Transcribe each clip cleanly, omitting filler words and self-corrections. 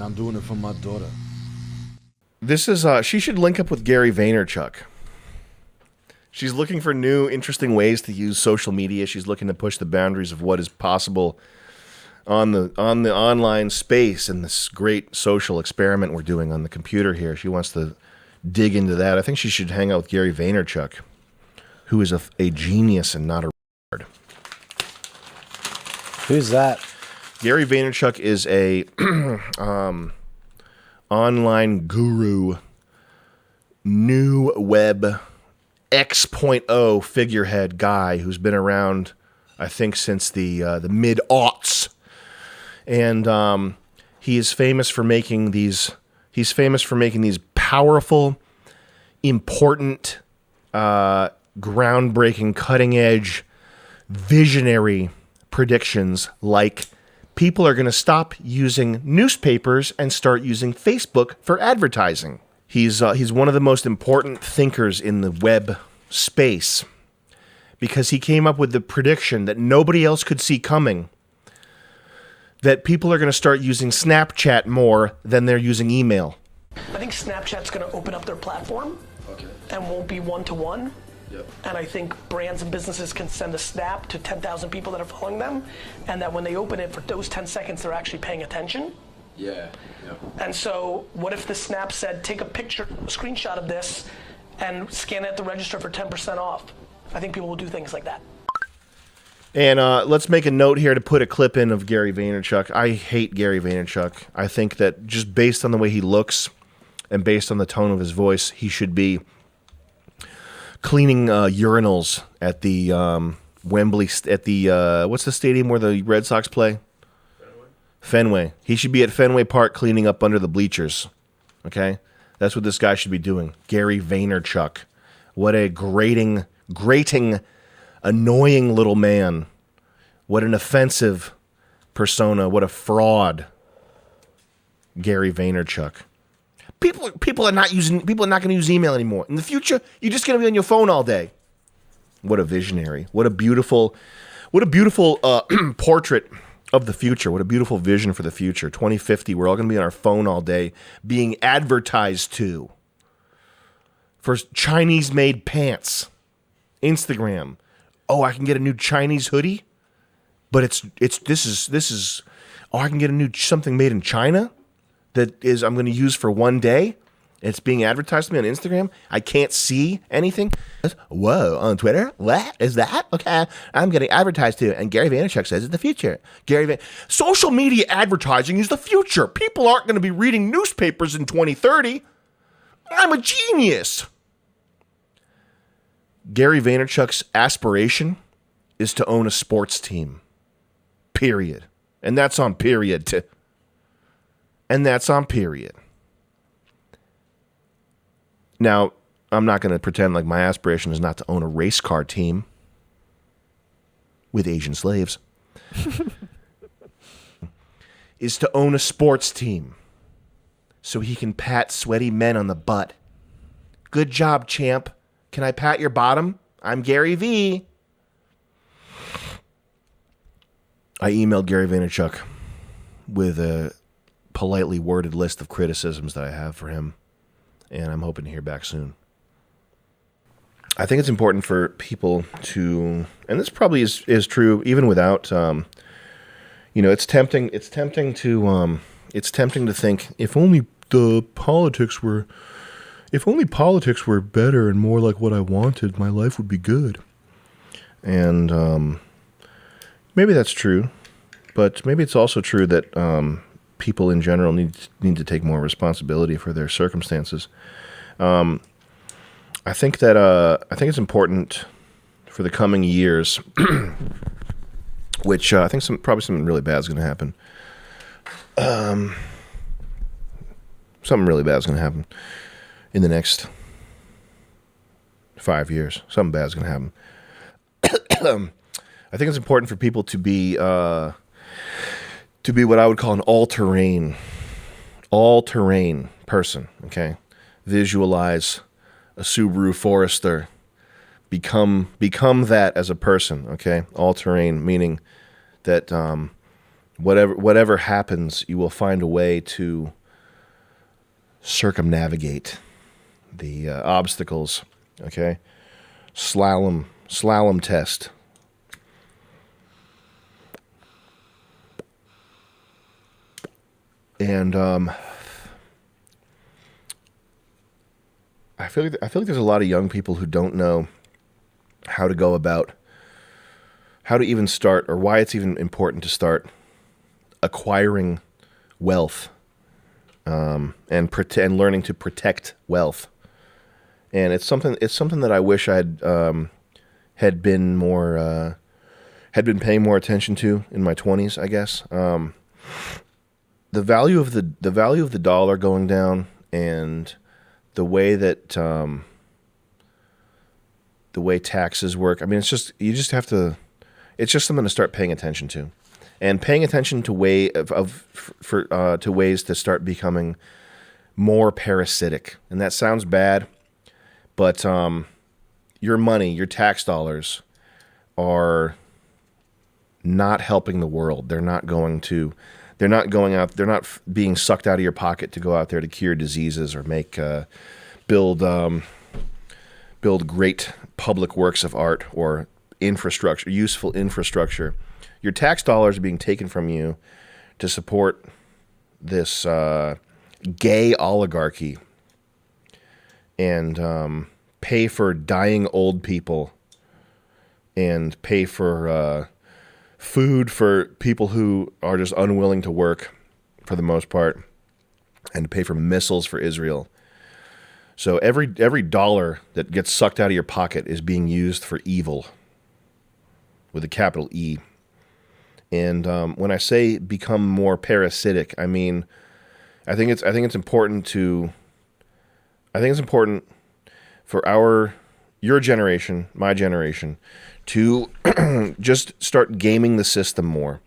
I'm doing it for my daughter. This is, she should link up with Gary Vaynerchuk. She's looking for new, interesting ways to use social media. She's looking to push the boundaries of what is possible on the online space and this great social experiment we're doing on the computer here. She wants to dig into that. I think she should hang out with Gary Vaynerchuk, who is a genius and not a retard. Who's that? Gary Vaynerchuk is a online guru, new web X.0 figurehead guy who's been around, I think, since the mid-aughts, and he is famous for making these. He's famous for making these powerful, important, groundbreaking, cutting-edge, visionary predictions like people are going to stop using newspapers and start using Facebook for advertising. He's one of the most important thinkers in the web space because he came up with the prediction that nobody else could see coming, that people are going to start using Snapchat more than they're using email. I think Snapchat's going to open up their platform and won't be one-to-one. Yep. And I think brands and businesses can send a snap to 10,000 people that are following them, and that when they open it for those 10 seconds, they're actually paying attention. Yeah. Yep. And so what if the snap said, take a picture, a screenshot of this, and scan it at the register for 10% off? I think people will do things like that. And let's make a note here to put a clip in of Gary Vaynerchuk. I hate Gary Vaynerchuk. I think that just based on the way he looks and based on the tone of his voice, he should be cleaning urinals at the Wembley, at the, what's the stadium where the Red Sox play? Fenway. He should be at Fenway Park cleaning up under the bleachers. Okay? That's what this guy should be doing. Gary Vaynerchuk. What a grating, annoying little man. What an offensive persona. What a fraud. Gary Vaynerchuk. People are not going to use email anymore. In the future, you're just going to be on your phone all day. What a visionary. What a beautiful portrait of the future. What a beautiful vision for the future. 2050, we're all going to be on our phone all day being advertised to. For Chinese-made pants. Instagram. Oh, I can get a new Chinese hoodie? But this is I can get a new something made in China that is I'm going to use for one day. It's being advertised to me on Instagram. I can't see anything. Whoa, on Twitter? What is that? Okay, I'm getting advertised to, and Gary Vaynerchuk says it's the future. Social media advertising is the future. People aren't going to be reading newspapers in 2030. I'm a genius. Gary Vaynerchuk's aspiration is to own a sports team. Period. And that's on period. Now, I'm not going to pretend like my aspiration is not to own a race car team with Asian slaves. Is to own a sports team so he can pat sweaty men on the butt. Good job, champ. Can I pat your bottom? I'm Gary V. I emailed Gary Vaynerchuk with a politely worded list of criticisms that I have for him, and I'm hoping to hear back soon. I think it's important for people to, and this probably is true even without, it's tempting to think if only politics were better and more like what I wanted, my life would be good. And maybe that's true, but maybe it's also true that people in general need to take more responsibility for their circumstances. I think it's important for the coming years, which I think probably something really bad is going to happen. Something really bad is going to happen in the next 5 years. Something bad is going to happen. I think it's important for people to be what I would call an all-terrain person, okay? Visualize a Subaru Forester. Become that as a person, okay? All-terrain, meaning that whatever happens, you will find a way to circumnavigate the obstacles. Okay, slalom test. And I feel like there's a lot of young people who don't know how to go about, how to even start, or why it's even important to start acquiring wealth, and learning to protect wealth. And it's something that I wish I'd had been paying more attention to in my 20s, I guess. The value of the dollar going down, and the way that the way taxes work. I mean, it's just something to start paying attention to, and paying attention to ways to start becoming more parasitic. And that sounds bad, but your money, your tax dollars, are not helping the world. They're not going out. They're not being sucked out of your pocket to go out there to cure diseases or build great public works of art or infrastructure, useful infrastructure. Your tax dollars are being taken from you to support this gay oligarchy and pay for dying old people and pay for food for people who are just unwilling to work for the most part, and to pay for missiles for Israel. So every dollar that gets sucked out of your pocket is being used for evil, with a capital E. And when I say become more parasitic, I mean I think it's important for your generation, my generation, to just start gaming the system more.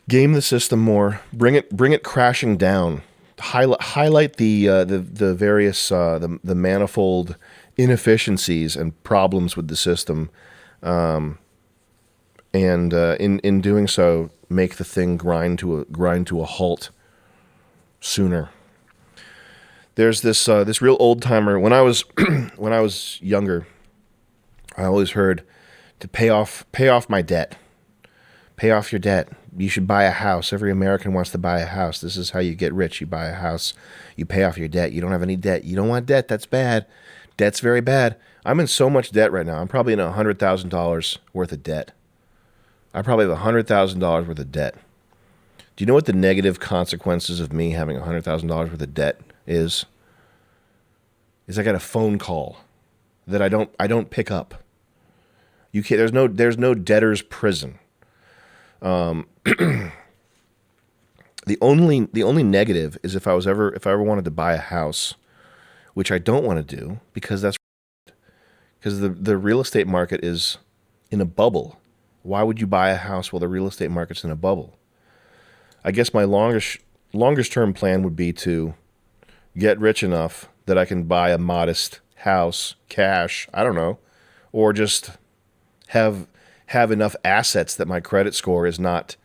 Game the system more. Bring it crashing down. Highlight the various the manifold inefficiencies and problems with the system, and in doing so, make the thing grind to a halt sooner. There's this real old timer. When I was younger, I always heard to pay off my debt. Pay off your debt. You should buy a house. Every American wants to buy a house. This is how you get rich. You buy a house. You pay off your debt. You don't have any debt. You don't want debt. That's bad. Debt's very bad. I'm in so much debt right now. I'm probably in $100,000 worth of debt. I probably have $100,000 worth of debt. Do you know what the negative consequences of me having $100,000 worth of debt is? I got a phone call that I don't pick up. You can't. There's no debtor's prison. The only negative is if I ever wanted to buy a house, which I don't want to do because the real estate market is in a bubble. Why would you buy a house while the real estate market's in a bubble? I guess my longest term plan would be to get rich enough that I can buy a modest house, cash, I don't know, or just have enough assets that my credit score is not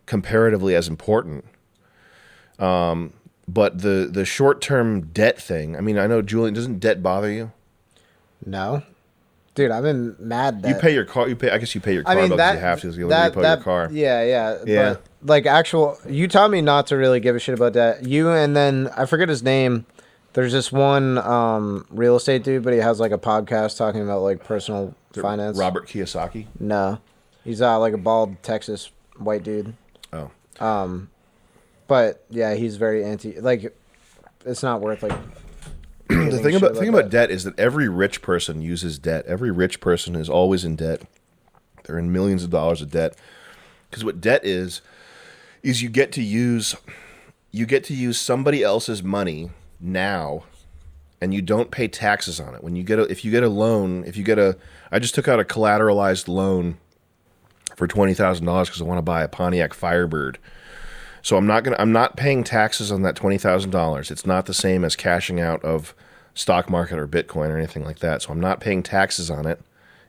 comparatively as important. But the short-term debt thing, I mean, I know, Julian, doesn't debt bother you? No. Dude, I've been mad that... You pay your car, I guess you pay your car bill because you have to, because you repo your car. Yeah. But, like, you taught me not to really give a shit about that. You, and then, I forget his name. There's this one real estate dude, but he has, like, a podcast talking about, like, personal finance. Robert Kiyosaki? No. He's, like, a bald Texas white dude. Oh. But, yeah, he's very anti... Like, it's not worth, like... The thing about debt is that every rich person uses debt. Every rich person is always in debt. They're in millions of dollars of debt. Because what debt is you get to use somebody else's money now, and you don't pay taxes on it. When if you get a loan, I just took out a collateralized loan for $20,000 because I want to buy a Pontiac Firebird. So I'm not paying taxes on that $20,000. It's not the same as cashing out of stock market or Bitcoin or anything like that. So I'm not paying taxes on it,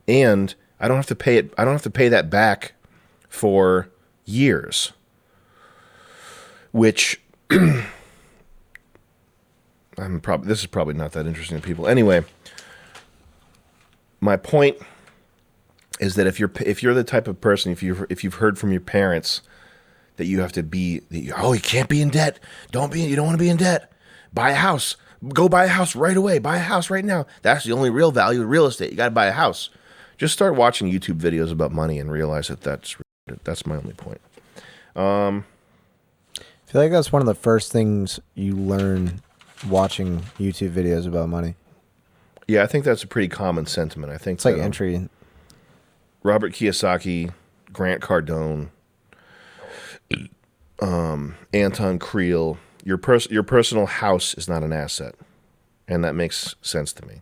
and I don't have to pay it. I don't have to pay that back for years. Which This is probably not that interesting to people. Anyway, my point is that if you're the type of person, if you've heard from your parents that you have to be, you can't be in debt. You don't want to be in debt. Buy a house. Go buy a house right away. Buy a house right now. That's the only real value of real estate. You got to buy a house. Just start watching YouTube videos about money and realize that's my only point. I feel like that's one of the first things you learn watching YouTube videos about money. Yeah, I think that's a pretty common sentiment. I think it's like entry. Robert Kiyosaki, Grant Cardone, Anton Creel. Your personal house is not an asset, and that makes sense to me.